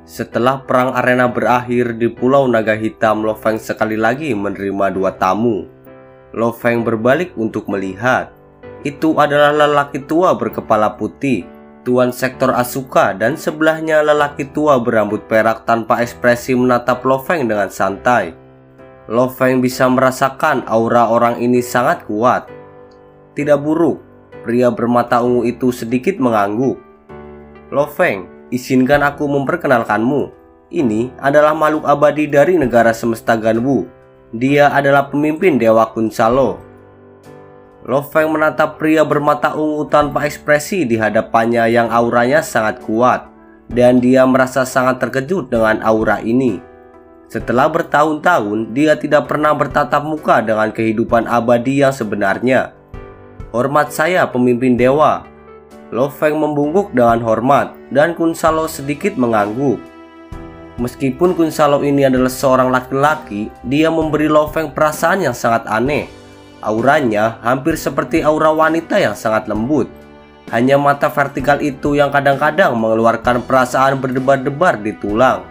Setelah perang arena berakhir di Pulau Naga Hitam, Lo Feng sekali lagi menerima 2 tamu. Lo Feng berbalik untuk melihat. Itu adalah lelaki tua berkepala putih, Tuan Sektor Asuka, dan sebelahnya lelaki tua berambut perak tanpa ekspresi menatap Lo Feng dengan santai. Lo Feng bisa merasakan aura orang ini sangat kuat. Tidak buruk, pria bermata ungu itu sedikit mengangguk. Lo Feng, izinkan aku memperkenalkanmu. Ini adalah makhluk abadi dari negara semesta Ganwu. Dia adalah pemimpin Dewa Kunsalo. Lo Feng menatap pria bermata ungu tanpa ekspresi di hadapannya yang auranya sangat kuat, dan dia merasa sangat terkejut dengan aura ini. Setelah bertahun-tahun, dia tidak pernah bertatap muka dengan kehidupan abadi yang sebenarnya. Hormat saya, pemimpin dewa. Lo Feng membungkuk dengan hormat, dan Kunsalo sedikit mengangguk. Meskipun Kunsalo ini adalah seorang laki-laki, dia memberi Lo Feng perasaan yang sangat aneh. Auranya hampir seperti aura wanita yang sangat lembut. Hanya mata vertikal itu yang kadang-kadang mengeluarkan perasaan berdebar-debar di tulang.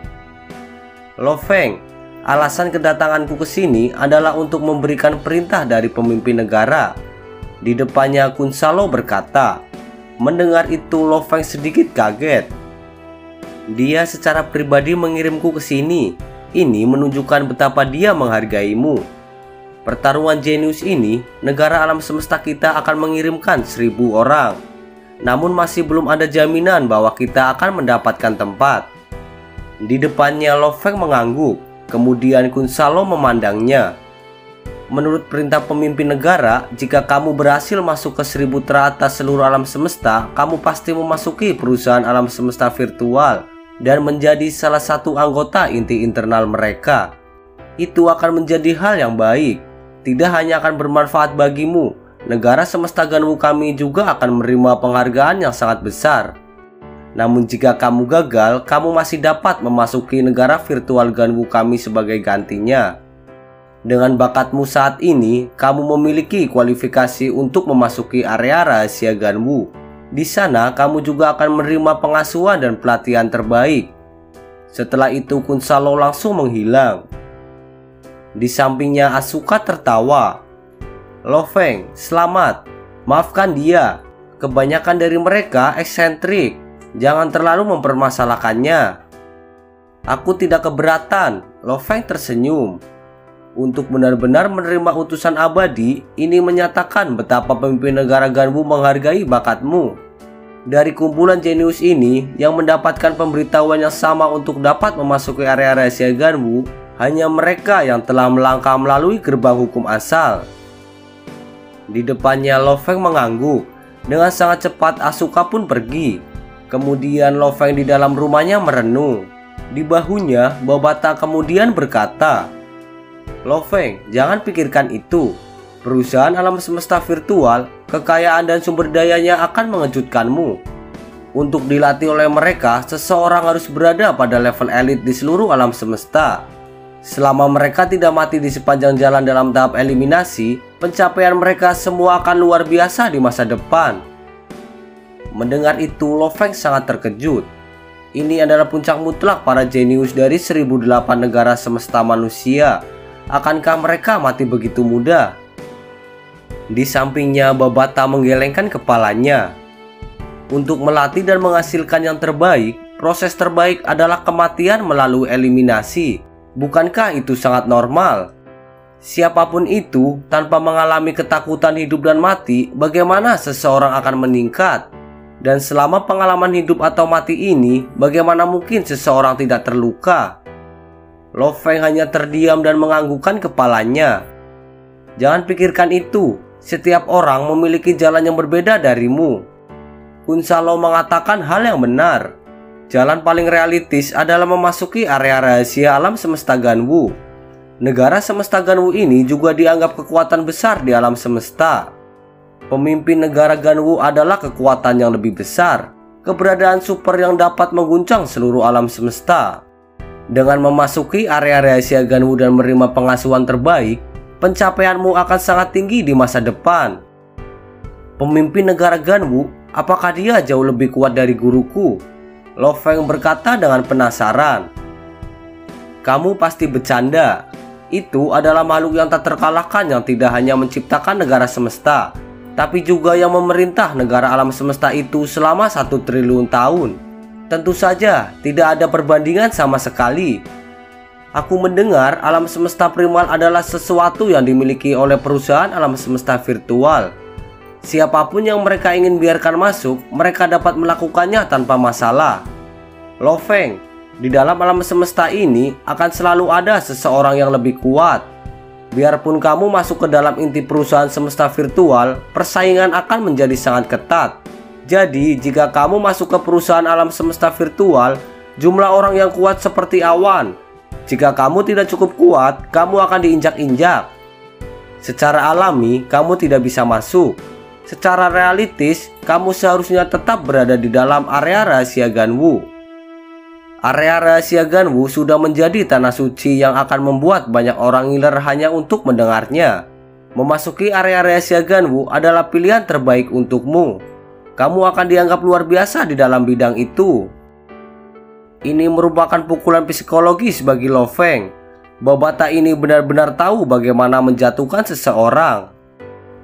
Lo Feng, alasan kedatanganku ke sini adalah untuk memberikan perintah dari pemimpin negara. Di depannya Kunsalo berkata. Mendengar itu Lo Feng sedikit kaget. Dia secara pribadi mengirimku ke sini. Ini menunjukkan betapa dia menghargaimu. Pertarungan jenius ini, negara alam semesta kita akan mengirimkan 1000 orang. Namun masih belum ada jaminan bahwa kita akan mendapatkan tempat. Di depannya Lo Feng mengangguk. Kemudian Kunsalo memandangnya. Menurut perintah pemimpin negara, jika kamu berhasil masuk ke 1000 teratas seluruh alam semesta, kamu pasti memasuki perusahaan alam semesta virtual dan menjadi salah satu anggota inti internal mereka. Itu akan menjadi hal yang baik. Tidak hanya akan bermanfaat bagimu, negara semesta Ganwu kami juga akan menerima penghargaan yang sangat besar. Namun jika kamu gagal, kamu masih dapat memasuki negara virtual Ganwu kami sebagai gantinya. Dengan bakatmu saat ini, kamu memiliki kualifikasi untuk memasuki area rahasia Ganwu. Di sana, kamu juga akan menerima pengasuhan dan pelatihan terbaik. Setelah itu, Kunsalo langsung menghilang. Di sampingnya Asuka tertawa. Lo Feng, selamat. Maafkan dia. Kebanyakan dari mereka eksentrik. Jangan terlalu mempermasalahkannya. Aku tidak keberatan. Lo Feng tersenyum. Untuk benar-benar menerima utusan abadi, ini menyatakan betapa pemimpin negara Ganwu menghargai bakatmu. Dari kumpulan jenius ini yang mendapatkan pemberitahuan yang sama untuk dapat memasuki area rahasia Ganwu, hanya mereka yang telah melangkah melalui gerbang hukum asal. Di depannya Lo Feng mengangguk. Dengan sangat cepat Asuka pun pergi. Kemudian Lo Feng di dalam rumahnya merenung. Di bahunya Babata kemudian berkata, Lo Feng, jangan pikirkan itu. Perusahaan alam semesta virtual, kekayaan dan sumber dayanya akan mengejutkanmu. Untuk dilatih oleh mereka, seseorang harus berada pada level elit di seluruh alam semesta. Selama mereka tidak mati di sepanjang jalan dalam tahap eliminasi, pencapaian mereka semua akan luar biasa di masa depan. Mendengar itu, Lo Feng sangat terkejut. Ini adalah puncak mutlak para jenius dari 1008 negara semesta manusia. Akankah mereka mati begitu mudah? Di sampingnya Babata menggelengkan kepalanya. Untuk melatih dan menghasilkan yang terbaik, proses terbaik adalah kematian melalui eliminasi. Bukankah itu sangat normal? Siapapun itu, tanpa mengalami ketakutan hidup dan mati, bagaimana seseorang akan meningkat? Dan selama pengalaman hidup atau mati ini, bagaimana mungkin seseorang tidak terluka? Lo Feng hanya terdiam dan menganggukkan kepalanya. Jangan pikirkan itu. Setiap orang memiliki jalan yang berbeda darimu. Kunsalo mengatakan hal yang benar. Jalan paling realistis adalah memasuki area rahasia alam semesta Ganwu. Negara semesta Ganwu ini juga dianggap kekuatan besar di alam semesta. Pemimpin negara Ganwu adalah kekuatan yang lebih besar. Keberadaan super yang dapat mengguncang seluruh alam semesta. Dengan memasuki area rahasia Ganwu dan menerima pengasuhan terbaik, pencapaianmu akan sangat tinggi di masa depan. Pemimpin negara Ganwu, apakah dia jauh lebih kuat dari guruku? Lo Feng berkata dengan penasaran. Kamu pasti bercanda. Itu adalah makhluk yang tak terkalahkan yang tidak hanya menciptakan negara semesta, tapi juga yang memerintah negara alam semesta itu selama 1 triliun tahun. Tentu saja tidak ada perbandingan sama sekali. Aku mendengar alam semesta primal adalah sesuatu yang dimiliki oleh perusahaan alam semesta virtual. Siapapun yang mereka ingin biarkan masuk, mereka dapat melakukannya tanpa masalah. Lo Feng, di dalam alam semesta ini akan selalu ada seseorang yang lebih kuat. Biarpun kamu masuk ke dalam inti perusahaan semesta virtual, persaingan akan menjadi sangat ketat. Jadi, jika kamu masuk ke perusahaan alam semesta virtual, jumlah orang yang kuat seperti awan. Jika kamu tidak cukup kuat, kamu akan diinjak-injak. Secara alami, kamu tidak bisa masuk. Secara realistis, kamu seharusnya tetap berada di dalam area rahasia Ganwu. Area rahasia Ganwu sudah menjadi tanah suci yang akan membuat banyak orang ngiler hanya untuk mendengarnya. Memasuki area rahasia Ganwu adalah pilihan terbaik untukmu. Kamu akan dianggap luar biasa di dalam bidang itu. Ini merupakan pukulan psikologis bagi Lo Feng. Babata ini benar-benar tahu bagaimana menjatuhkan seseorang.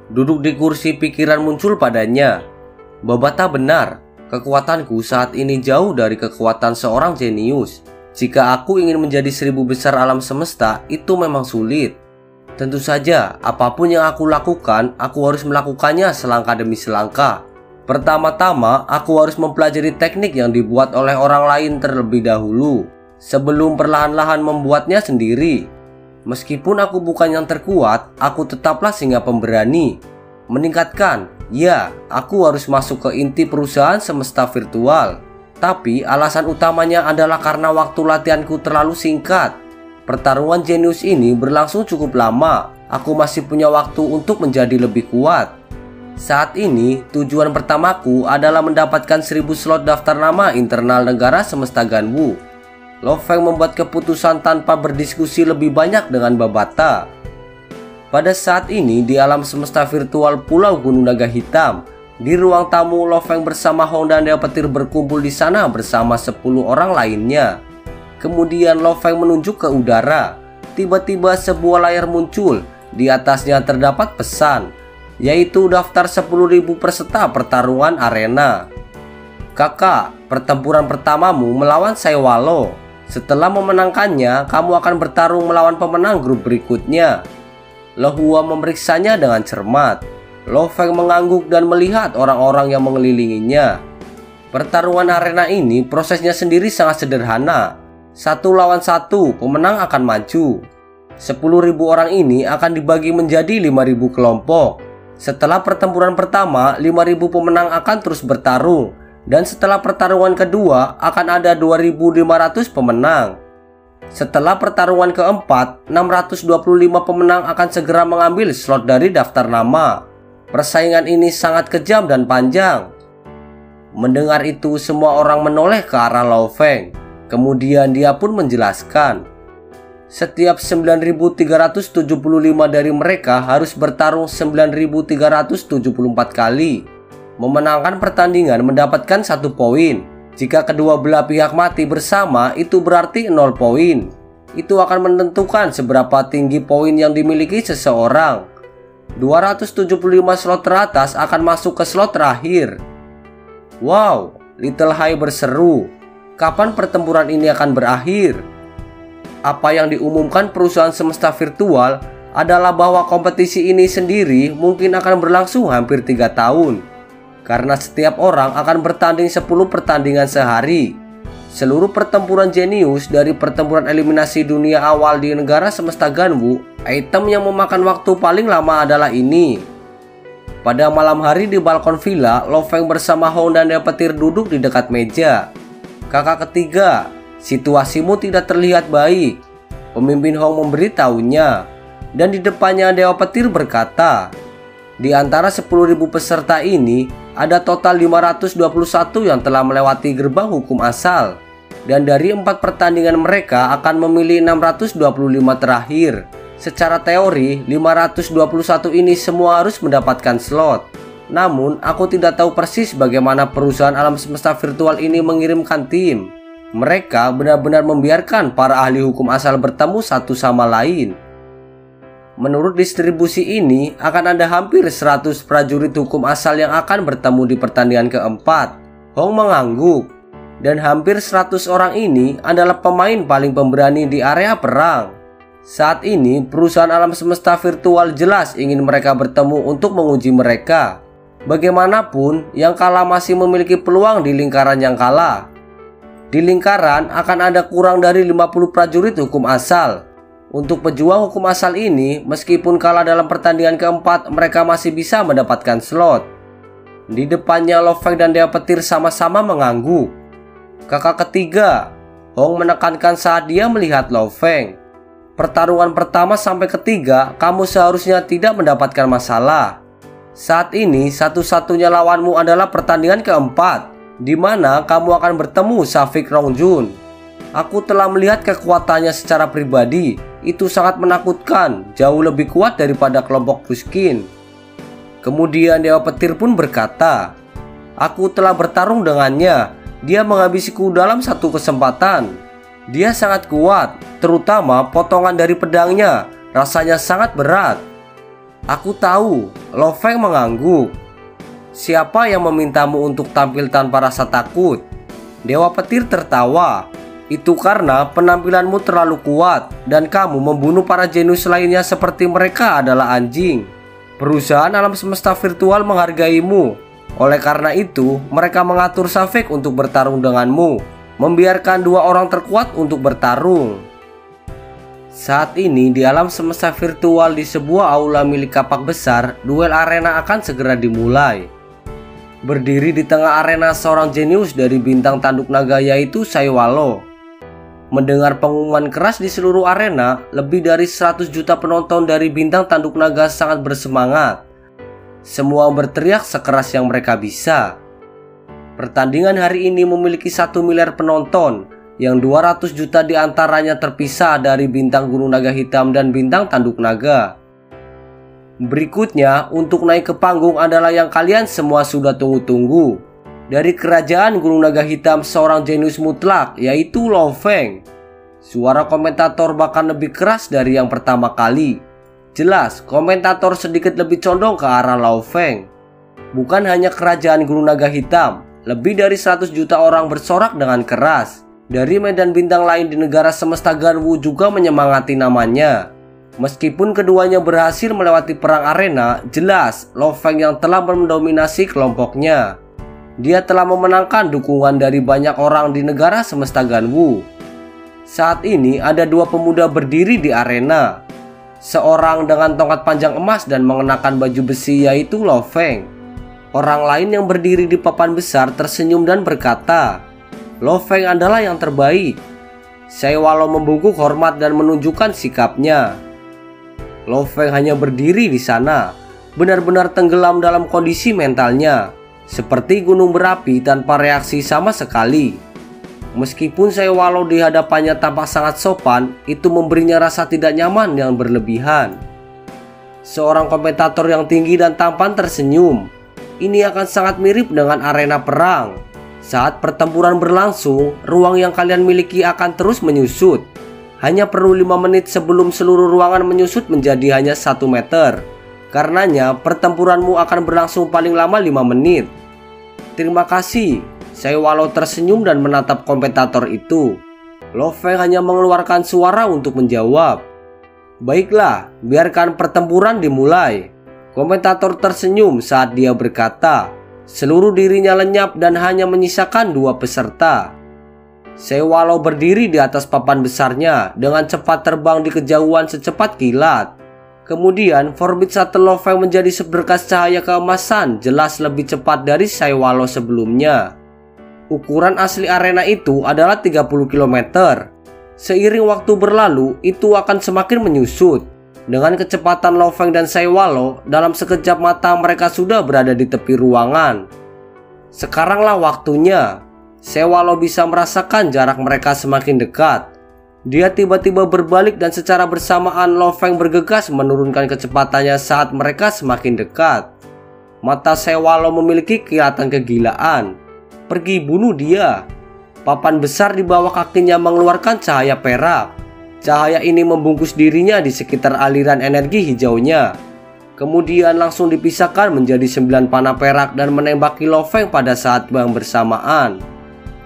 Duduk di kursi, pikiran muncul padanya. Babata benar. Kekuatanku saat ini jauh dari kekuatan seorang jenius. Jika aku ingin menjadi 1000 besar alam semesta, itu memang sulit. Tentu saja, apapun yang aku lakukan, aku harus melakukannya selangkah demi selangkah. Pertama-tama, aku harus mempelajari teknik yang dibuat oleh orang lain terlebih dahulu, sebelum perlahan-lahan membuatnya sendiri. Meskipun aku bukan yang terkuat, aku tetaplah singa pemberani. Meningkatkan, ya, aku harus masuk ke inti perusahaan semesta virtual. Tapi alasan utamanya adalah karena waktu latihanku terlalu singkat. Pertarungan jenius ini berlangsung cukup lama. Aku masih punya waktu untuk menjadi lebih kuat. Saat ini, tujuan pertamaku adalah mendapatkan 1000 slot daftar nama internal negara semesta Ganwu. Lo Feng membuat keputusan tanpa berdiskusi lebih banyak dengan Babata. Pada saat ini di alam semesta virtual Pulau Gunung Naga Hitam, di ruang tamu Lo Feng bersama Hong dan Dewa Petir berkumpul di sana bersama 10 orang lainnya. Kemudian Lo Feng menunjuk ke udara. Tiba-tiba sebuah layar muncul. Di atasnya terdapat pesan, yaitu daftar 10.000 peserta pertarungan arena. Kakak, pertempuran pertamamu melawan Saiwalo. Setelah memenangkannya, kamu akan bertarung melawan pemenang grup berikutnya. Lo Hua memeriksanya dengan cermat. Lo Feng mengangguk dan melihat orang-orang yang mengelilinginya. Pertarungan arena ini prosesnya sendiri sangat sederhana. 1 lawan 1, pemenang akan maju. 10.000 orang ini akan dibagi menjadi 5.000 kelompok. Setelah pertempuran pertama, 5.000 pemenang akan terus bertarung. Dan setelah pertarungan kedua, akan ada 2.500 pemenang. Setelah pertarungan keempat, 625 pemenang akan segera mengambil slot dari daftar nama. Persaingan ini sangat kejam dan panjang. Mendengar itu, semua orang menoleh ke arah Lo Feng. Kemudian dia pun menjelaskan. Setiap 9.375 dari mereka harus bertarung 9.374 kali. Memenangkan pertandingan mendapatkan 1 poin. Jika kedua belah pihak mati bersama, itu berarti 0 poin. Itu akan menentukan seberapa tinggi poin yang dimiliki seseorang. 275 slot teratas akan masuk ke slot terakhir. Wow, Little Hai berseru. Kapan pertempuran ini akan berakhir? Apa yang diumumkan perusahaan semesta virtual adalah bahwa kompetisi ini sendiri mungkin akan berlangsung hampir 3 tahun. Karena setiap orang akan bertanding 10 pertandingan sehari. Seluruh pertempuran jenius dari pertempuran eliminasi dunia awal di negara semesta Ganwu, item yang memakan waktu paling lama adalah ini. Pada malam hari di balkon villa, Lo Feng bersama Hong dan Dewa Petir duduk di dekat meja. Kakak ketiga, situasimu tidak terlihat baik. Pemimpin Hong memberitahunya. Dan di depannya Dewa Petir berkata, di antara 10.000 peserta ini, ada total 521 yang telah melewati gerbang hukum asal. Dan dari 4 pertandingan mereka akan memilih 625 terakhir. Secara teori, 521 ini semua harus mendapatkan slot. Namun, aku tidak tahu persis bagaimana perusahaan alam semesta virtual ini mengirimkan tim. Mereka benar-benar membiarkan para ahli hukum asal bertemu satu sama lain. Menurut distribusi ini, akan ada hampir 100 prajurit hukum asal yang akan bertemu di pertandingan keempat. Hong mengangguk. Dan hampir 100 orang ini adalah pemain paling pemberani di area perang. Saat ini, perusahaan alam semesta virtual jelas ingin mereka bertemu untuk menguji mereka. Bagaimanapun, yang kalah masih memiliki peluang di lingkaran yang kalah. Di lingkaran akan ada kurang dari 50 prajurit hukum asal. Untuk pejuang hukum asal ini, meskipun kalah dalam pertandingan keempat, mereka masih bisa mendapatkan slot. Di depannya, Lo Feng dan Dewa Petir sama-sama mengangguk. Kakak ketiga, Hong menekankan saat dia melihat Lo Feng. Pertarungan pertama sampai ketiga, kamu seharusnya tidak mendapatkan masalah. Saat ini, satu-satunya lawanmu adalah pertandingan keempat, di mana kamu akan bertemu Safik Rongjun. Aku telah melihat kekuatannya secara pribadi, itu sangat menakutkan, jauh lebih kuat daripada kelompok Puskin. Kemudian Dewa Petir pun berkata, aku telah bertarung dengannya, dia menghabisiku dalam satu kesempatan. Dia sangat kuat, terutama potongan dari pedangnya, rasanya sangat berat. Aku tahu, Lo Feng mengangguk. Siapa yang memintamu untuk tampil tanpa rasa takut? Dewa Petir tertawa. Itu karena penampilanmu terlalu kuat dan kamu membunuh para jenius lainnya seperti mereka adalah anjing. Perusahaan alam semesta virtual menghargaimu. Oleh karena itu, mereka mengatur Safik untuk bertarung denganmu, membiarkan dua orang terkuat untuk bertarung. Saat ini di alam semesta virtual di sebuah aula milik kapak besar, duel arena akan segera dimulai. Berdiri di tengah arena seorang jenius dari bintang tanduk naga yaitu Saiwalo. Mendengar pengumuman keras di seluruh arena, lebih dari 100 juta penonton dari bintang tanduk naga sangat bersemangat. Semua berteriak sekeras yang mereka bisa. Pertandingan hari ini memiliki 1 miliar penonton, yang 200 juta diantaranya terpisah dari bintang Gunung Naga Hitam dan bintang Tanduk Naga. Berikutnya, untuk naik ke panggung adalah yang kalian semua sudah tunggu-tunggu. Dari kerajaan Gunung Naga Hitam, seorang jenius mutlak, yaitu Lo Feng. Suara komentator bahkan lebih keras dari yang pertama kali. Jelas, komentator sedikit lebih condong ke arah Lo Feng. Bukan hanya kerajaan Gunung Naga Hitam, lebih dari 100 juta orang bersorak dengan keras. Dari medan bintang lain di negara semesta Ganwu juga menyemangati namanya. Meskipun keduanya berhasil melewati perang arena, jelas Lo Feng yang telah mendominasi kelompoknya. Dia telah memenangkan dukungan dari banyak orang di negara semesta Ganwu. Saat ini ada dua pemuda berdiri di arena. Seorang dengan tongkat panjang emas dan mengenakan baju besi yaitu Lo Feng. Orang lain yang berdiri di papan besar tersenyum dan berkata, Lo Feng adalah yang terbaik. Saiwalo membungkuk hormat dan menunjukkan sikapnya. Lo Feng hanya berdiri di sana, benar-benar tenggelam dalam kondisi mentalnya, seperti gunung berapi tanpa reaksi sama sekali. Meskipun Saiwalo di hadapannya tampak sangat sopan, itu memberinya rasa tidak nyaman yang berlebihan. Seorang komentator yang tinggi dan tampan tersenyum. Ini akan sangat mirip dengan arena perang. Saat pertempuran berlangsung, ruang yang kalian miliki akan terus menyusut. Hanya perlu 5 menit sebelum seluruh ruangan menyusut menjadi hanya 1 meter. Karenanya, pertempuranmu akan berlangsung paling lama 5 menit. Terima kasih. Saiwalo tersenyum dan menatap komentator itu. Lo Feng hanya mengeluarkan suara untuk menjawab. Baiklah, biarkan pertempuran dimulai. Komentator tersenyum saat dia berkata. Seluruh dirinya lenyap dan hanya menyisakan 2 peserta. Saiwalo berdiri di atas papan besarnya dengan cepat terbang di kejauhan secepat kilat. Kemudian Forbit Shuttle Lo Feng menjadi seberkas cahaya keemasan, jelas lebih cepat dari Saiwalo sebelumnya. Ukuran asli arena itu adalah 30 km. Seiring waktu berlalu, itu akan semakin menyusut. Dengan kecepatan Lo Feng dan Saiwalo, dalam sekejap mata mereka sudah berada di tepi ruangan. Sekaranglah waktunya. Saiwalo bisa merasakan jarak mereka semakin dekat. Dia tiba-tiba berbalik dan secara bersamaan Lo Feng bergegas menurunkan kecepatannya saat mereka semakin dekat. Mata Sewalo memiliki kilatan kegilaan. Pergi bunuh dia. Papan besar di bawah kakinya mengeluarkan cahaya perak. Cahaya ini membungkus dirinya di sekitar aliran energi hijaunya. Kemudian langsung dipisahkan menjadi 9 panah perak dan menembaki Lo Feng pada saat yang bersamaan.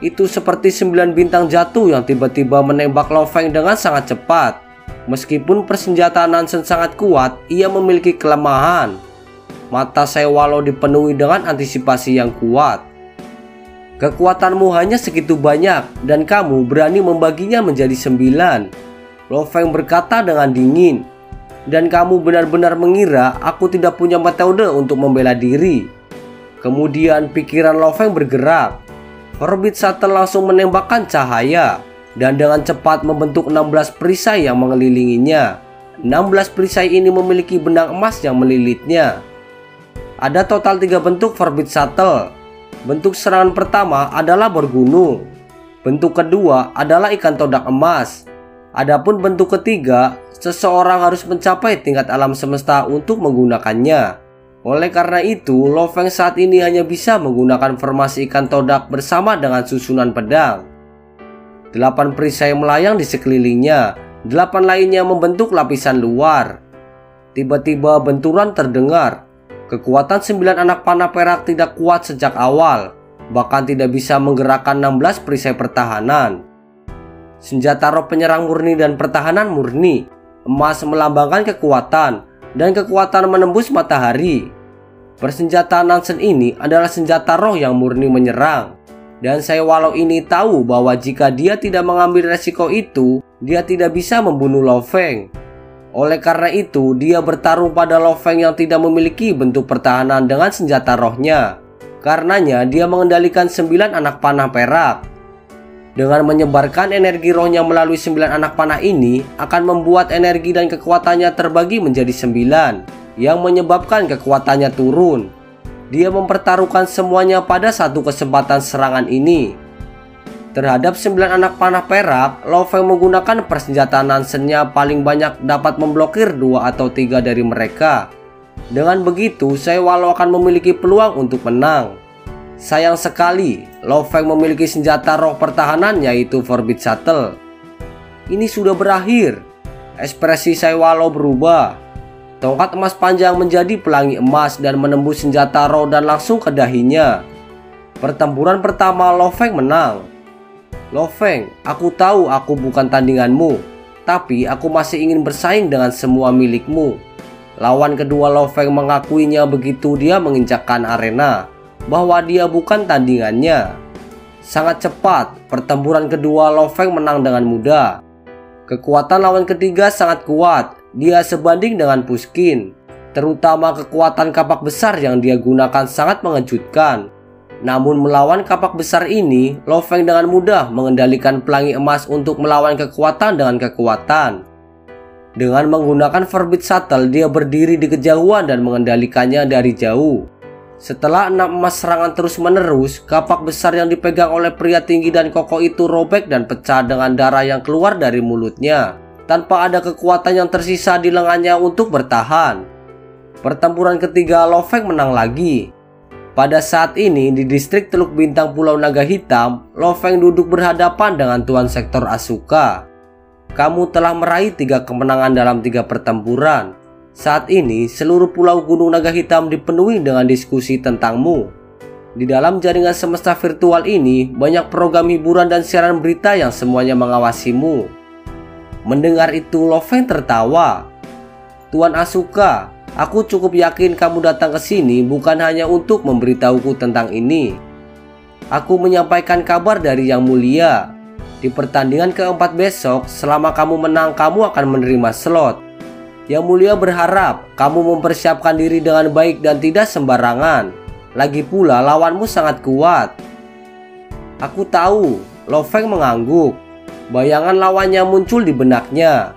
Itu seperti 9 bintang jatuh yang tiba-tiba menembak Lo Feng dengan sangat cepat. Meskipun persenjataan Nansen sangat kuat, ia memiliki kelemahan. Mata Sewalo dipenuhi dengan antisipasi yang kuat. Kekuatanmu hanya segitu banyak dan kamu berani membaginya menjadi 9. Lo Feng berkata dengan dingin. Dan kamu benar-benar mengira aku tidak punya metode untuk membela diri. Kemudian pikiran Lo Feng bergerak. Forbid Shuttle langsung menembakkan cahaya dan dengan cepat membentuk 16 perisai yang mengelilinginya. 16 perisai ini memiliki benang emas yang melilitnya. Ada total 3 bentuk Forbid Shuttle. Bentuk serangan pertama adalah bergunung. Bentuk kedua adalah ikan todak emas. Adapun bentuk ketiga, seseorang harus mencapai tingkat alam semesta untuk menggunakannya. Oleh karena itu, Lo Feng saat ini hanya bisa menggunakan formasi ikan todak bersama dengan susunan pedang. 8 perisai melayang di sekelilingnya, 8 lainnya membentuk lapisan luar. Tiba-tiba benturan terdengar. Kekuatan 9 anak panah perak tidak kuat sejak awal, bahkan tidak bisa menggerakkan 16 perisai pertahanan. Senjata roh penyerang murni dan pertahanan murni. Emas melambangkan kekuatan dan kekuatan menembus matahari. Persenjataan Nansen ini adalah senjata roh yang murni menyerang. Dan Sewalo ini tahu bahwa jika dia tidak mengambil resiko itu, dia tidak bisa membunuh Lo Feng. Oleh karena itu, dia bertarung pada Lo Feng yang tidak memiliki bentuk pertahanan dengan senjata rohnya. Karenanya, dia mengendalikan 9 anak panah perak. Dengan menyebarkan energi rohnya melalui 9 anak panah ini akan membuat energi dan kekuatannya terbagi menjadi 9, yang menyebabkan kekuatannya turun. Dia mempertaruhkan semuanya pada satu kesempatan serangan ini. Terhadap 9 anak panah perak, Lo Feng menggunakan persenjataan Nansennya paling banyak dapat memblokir 2 atau 3 dari mereka. Dengan begitu, Sewalo akan memiliki peluang untuk menang. Sayang sekali, Lo Feng memiliki senjata roh pertahanan yaitu Forbid Shuttle. Ini sudah berakhir. Ekspresi Sewalo berubah. Tongkat emas panjang menjadi pelangi emas dan menembus senjata roh dan langsung ke dahinya. Pertempuran pertama Lo Feng menang. Lo Feng, aku tahu aku bukan tandinganmu, tapi aku masih ingin bersaing dengan semua milikmu. Lawan kedua Lo Feng mengakuinya begitu dia menginjakkan arena, bahwa dia bukan tandingannya. Sangat cepat, pertempuran kedua Lo Feng menang dengan mudah. Kekuatan lawan ketiga sangat kuat, dia sebanding dengan Pushkin. Terutama kekuatan kapak besar yang dia gunakan sangat mengejutkan. Namun melawan kapak besar ini, Lo Feng dengan mudah mengendalikan pelangi emas untuk melawan kekuatan dengan kekuatan. Dengan menggunakan Forbid Shuttle, dia berdiri di kejauhan dan mengendalikannya dari jauh. Setelah 6 emas serangan terus-menerus, kapak besar yang dipegang oleh pria tinggi dan kokoh itu robek dan pecah dengan darah yang keluar dari mulutnya, tanpa ada kekuatan yang tersisa di lengannya untuk bertahan. Pertempuran ketiga Lo Feng menang lagi. Pada saat ini di distrik Teluk Bintang Pulau Naga Hitam, Lo Feng duduk berhadapan dengan Tuan Sektor Asuka. Kamu telah meraih 3 kemenangan dalam 3 pertempuran. Saat ini, seluruh pulau Gunung Naga Hitam dipenuhi dengan diskusi tentangmu. Di dalam jaringan semesta virtual ini, banyak program hiburan dan siaran berita yang semuanya mengawasimu. Mendengar itu, Lo Feng tertawa. Tuan Asuka, aku cukup yakin kamu datang ke sini bukan hanya untuk memberitahuku tentang ini. Aku menyampaikan kabar dari Yang Mulia. Di pertandingan keempat besok, selama kamu menang, kamu akan menerima slot. Yang Mulia berharap kamu mempersiapkan diri dengan baik dan tidak sembarangan. Lagi pula lawanmu sangat kuat. Aku tahu, Lo Feng mengangguk. Bayangan lawannya muncul di benaknya.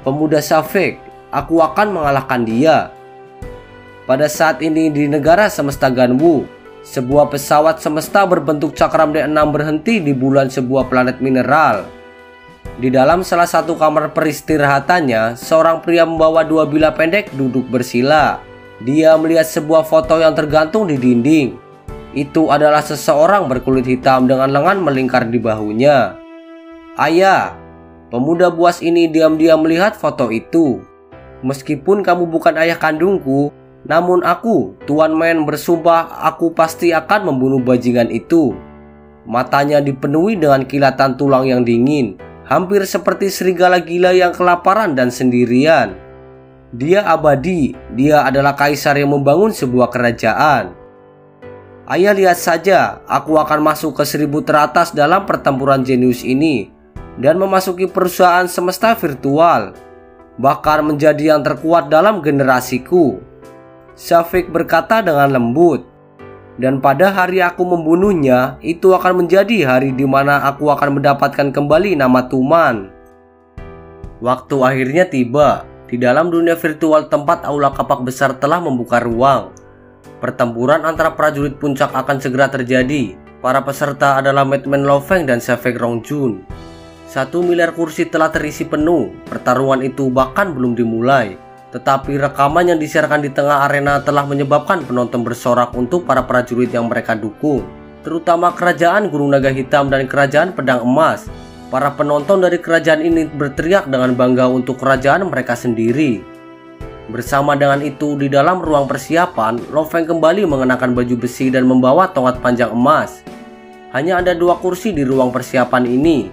Pemuda Safek, aku akan mengalahkan dia. Pada saat ini di negara semesta Ganwu, sebuah pesawat semesta berbentuk cakram D6 berhenti di bulan sebuah planet mineral. Di dalam salah satu kamar peristirahatannya, seorang pria membawa 2 bila pendek duduk bersila. Dia melihat sebuah foto yang tergantung di dinding. Itu adalah seseorang berkulit hitam dengan lengan melingkar di bahunya. "Ayah," pemuda buas ini diam-diam melihat foto itu. "Meskipun kamu bukan ayah kandungku, namun aku, Tuan Man, bersumpah aku pasti akan membunuh bajingan itu." Matanya dipenuhi dengan kilatan tulang yang dingin, hampir seperti serigala gila yang kelaparan dan sendirian. Dia abadi, dia adalah kaisar yang membangun sebuah kerajaan. "Ayah, lihat saja, aku akan masuk ke 1000 teratas dalam pertempuran jenius ini dan memasuki perusahaan semesta virtual, bahkan menjadi yang terkuat dalam generasiku," Syafiq berkata dengan lembut. "Dan pada hari aku membunuhnya, itu akan menjadi hari di mana aku akan mendapatkan kembali nama Tuman." Waktu akhirnya tiba. Di dalam dunia virtual tempat aula kapak besar telah membuka ruang. Pertempuran antara prajurit puncak akan segera terjadi. Para peserta adalah Madman Lo Feng dan Syafiq Rongjun. 1 miliar kursi telah terisi penuh. Pertarungan itu bahkan belum dimulai. Tetapi rekaman yang disiarkan di tengah arena telah menyebabkan penonton bersorak untuk para prajurit yang mereka dukung, terutama kerajaan Gunung Naga Hitam dan kerajaan Pedang Emas. Para penonton dari kerajaan ini berteriak dengan bangga untuk kerajaan mereka sendiri. Bersama dengan itu, di dalam ruang persiapan, Lo Feng kembali mengenakan baju besi dan membawa tongkat panjang emas. Hanya ada 2 kursi di ruang persiapan ini.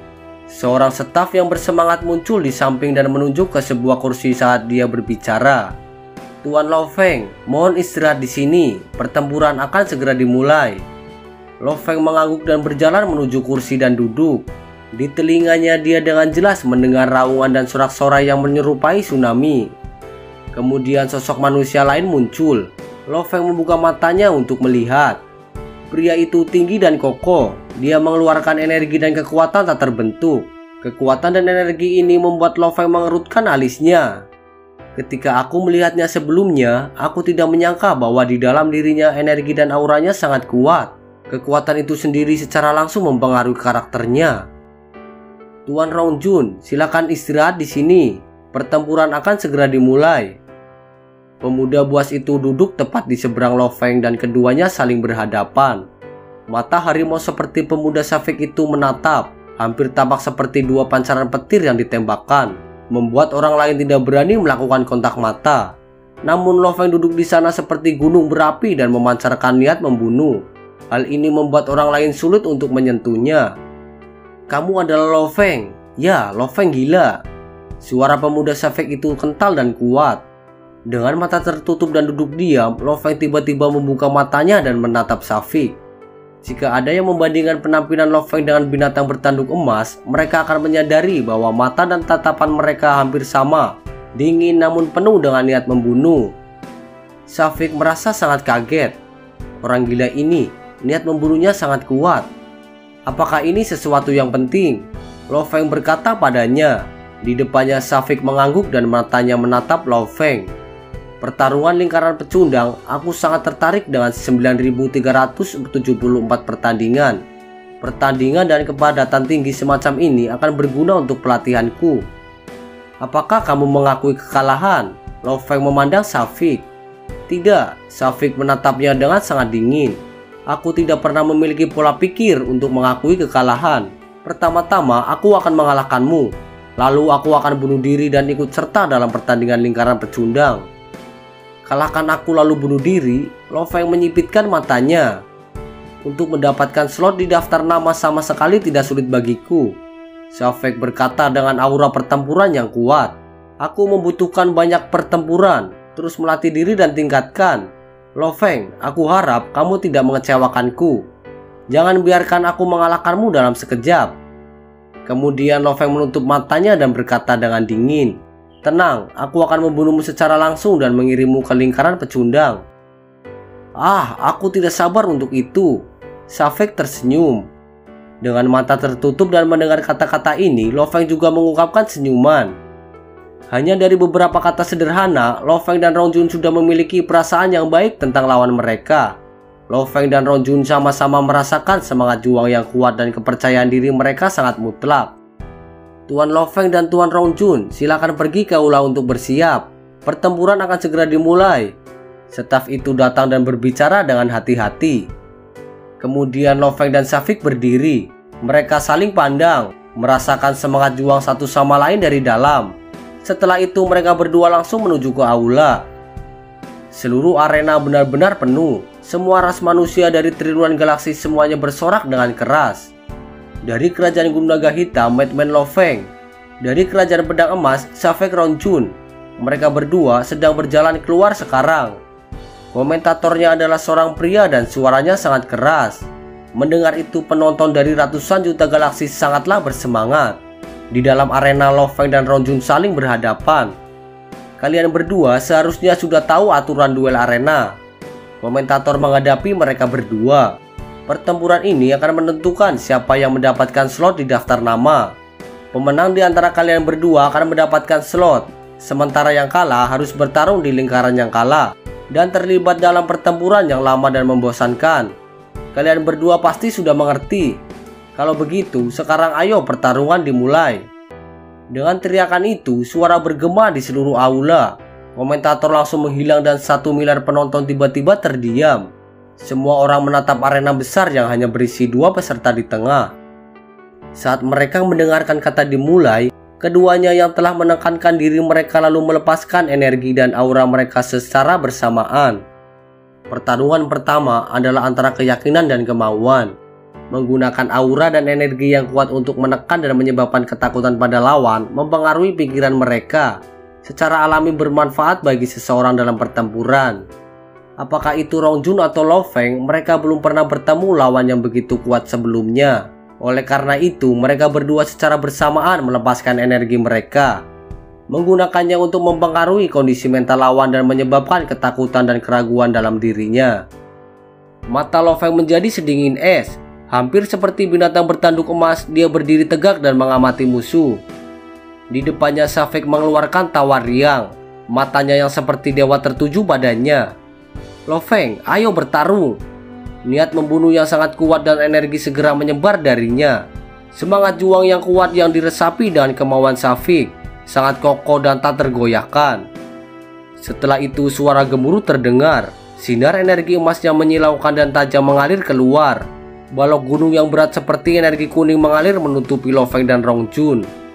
Seorang staf yang bersemangat muncul di samping dan menunjuk ke sebuah kursi saat dia berbicara. "Tuan Lo Feng, mohon istirahat di sini. Pertempuran akan segera dimulai." Lo Feng mengangguk dan berjalan menuju kursi dan duduk. Di telinganya dia dengan jelas mendengar raungan dan sorak-sorai yang menyerupai tsunami. Kemudian sosok manusia lain muncul. Lo Feng membuka matanya untuk melihat. Pria itu tinggi dan kokoh. Dia mengeluarkan energi dan kekuatan tak terbentuk. Kekuatan dan energi ini membuat Lo Feng mengerutkan alisnya. Ketika aku melihatnya sebelumnya, aku tidak menyangka bahwa di dalam dirinya energi dan auranya sangat kuat. Kekuatan itu sendiri secara langsung mempengaruhi karakternya. "Tuan Rongjun, silakan istirahat di sini. Pertempuran akan segera dimulai." Pemuda buas itu duduk tepat di seberang Lo Feng dan keduanya saling berhadapan. Mata harimau seperti pemuda Syafiq itu menatap, hampir tampak seperti 2 pancaran petir yang ditembakkan, membuat orang lain tidak berani melakukan kontak mata. Namun Lo Feng duduk di sana seperti gunung berapi dan memancarkan niat membunuh. Hal ini membuat orang lain sulit untuk menyentuhnya. "Kamu adalah Lo Feng?" "Ya, Lo Feng gila." Suara pemuda Syafiq itu kental dan kuat. Dengan mata tertutup dan duduk diam, Lo Feng tiba-tiba membuka matanya dan menatap Syafiq. Jika ada yang membandingkan penampilan Lo Feng dengan binatang bertanduk emas, mereka akan menyadari bahwa mata dan tatapan mereka hampir sama, dingin namun penuh dengan niat membunuh. Syafiq merasa sangat kaget. Orang gila ini, niat membunuhnya sangat kuat. Apakah ini sesuatu yang penting? Lo Feng berkata padanya. Di depannya Syafiq mengangguk dan matanya menatap Lo Feng. "Pertarungan lingkaran pecundang, aku sangat tertarik dengan 9.374 pertandingan. Pertandingan dan kepadatan tinggi semacam ini akan berguna untuk pelatihanku." "Apakah kamu mengakui kekalahan?" Lo Feng memandang Syafiq. "Tidak," Syafiq menatapnya dengan sangat dingin. "Aku tidak pernah memiliki pola pikir untuk mengakui kekalahan. Pertama-tama aku akan mengalahkanmu. Lalu aku akan bunuh diri dan ikut serta dalam pertandingan lingkaran pecundang." "Kalahkan aku lalu bunuh diri?" Lo Feng menyipitkan matanya. "Untuk mendapatkan slot di daftar nama sama sekali tidak sulit bagiku," Syafiq berkata dengan aura pertempuran yang kuat. "Aku membutuhkan banyak pertempuran, terus melatih diri dan tingkatkan. Lo Feng, aku harap kamu tidak mengecewakanku. Jangan biarkan aku mengalahkanmu dalam sekejap." Kemudian Lo Feng menutup matanya dan berkata dengan dingin, "Tenang, aku akan membunuhmu secara langsung dan mengirimmu ke lingkaran pecundang." Aku tidak sabar untuk itu." Syafiq tersenyum. Dengan mata tertutup dan mendengar kata-kata ini, Lo Feng juga mengungkapkan senyuman. Hanya dari beberapa kata sederhana, Lo Feng dan Rongjun sudah memiliki perasaan yang baik tentang lawan mereka. Lo Feng dan Rongjun sama-sama merasakan semangat juang yang kuat dan kepercayaan diri mereka sangat mutlak. "Tuan Lo Feng dan Tuan Rongjun, silakan pergi ke aula untuk bersiap. Pertempuran akan segera dimulai." Staf itu datang dan berbicara dengan hati-hati. Kemudian Lo Feng dan Syafiq berdiri. Mereka saling pandang, merasakan semangat juang satu sama lain dari dalam. Setelah itu mereka berdua langsung menuju ke aula. Seluruh arena benar-benar penuh. Semua ras manusia dari triliunan galaksi semuanya bersorak dengan keras. Dari kerajaan Gunung Naga Hitam, Madman Lo Feng. Dari kerajaan Pedang Emas, Syafiq Rongjun. Mereka berdua sedang berjalan keluar sekarang. Komentatornya adalah seorang pria dan suaranya sangat keras. Mendengar itu, penonton dari ratusan juta galaksi sangatlah bersemangat. Di dalam arena, Lo Feng dan Rongjun saling berhadapan. Kalian berdua seharusnya sudah tahu aturan duel arena. Komentator menghadapi mereka berdua. Pertempuran ini akan menentukan siapa yang mendapatkan slot di daftar nama. Pemenang di antara kalian berdua akan mendapatkan slot, sementara yang kalah harus bertarung di lingkaran yang kalah dan terlibat dalam pertempuran yang lama dan membosankan. Kalian berdua pasti sudah mengerti. Kalau begitu, sekarang ayo pertarungan dimulai. Dengan teriakan itu, suara bergema di seluruh aula. Komentator langsung menghilang dan 1 miliar penonton tiba-tiba terdiam. Semua orang menatap arena besar yang hanya berisi 2 peserta di tengah. Saat mereka mendengarkan kata dimulai, keduanya yang telah menekankan diri mereka lalu melepaskan energi dan aura mereka secara bersamaan. Pertarungan pertama adalah antara keyakinan dan kemauan. Menggunakan aura dan energi yang kuat untuk menekan dan menyebabkan ketakutan pada lawan mempengaruhi pikiran mereka. Secara alami bermanfaat bagi seseorang dalam pertempuran. Apakah itu Rongjun atau Lo Feng, mereka belum pernah bertemu lawan yang begitu kuat sebelumnya. Oleh karena itu, mereka berdua secara bersamaan melepaskan energi mereka, menggunakannya untuk mempengaruhi kondisi mental lawan dan menyebabkan ketakutan dan keraguan dalam dirinya. Mata Lo Feng menjadi sedingin es. Hampir seperti binatang bertanduk emas, dia berdiri tegak dan mengamati musuh. Di depannya Syafiq mengeluarkan tawa riang. Matanya yang seperti dewa tertuju padanya. Lo Feng, ayo bertarung. Niat membunuh yang sangat kuat dan energi segera menyebar darinya. Semangat juang yang kuat yang diresapi dengan kemauan Syafiq sangat kokoh dan tak tergoyahkan. Setelah itu suara gemuruh terdengar. Sinar energi emas yang menyilaukan dan tajam mengalir keluar. Balok gunung yang berat seperti energi kuning mengalir menutupi Lo Feng dan Rongjun.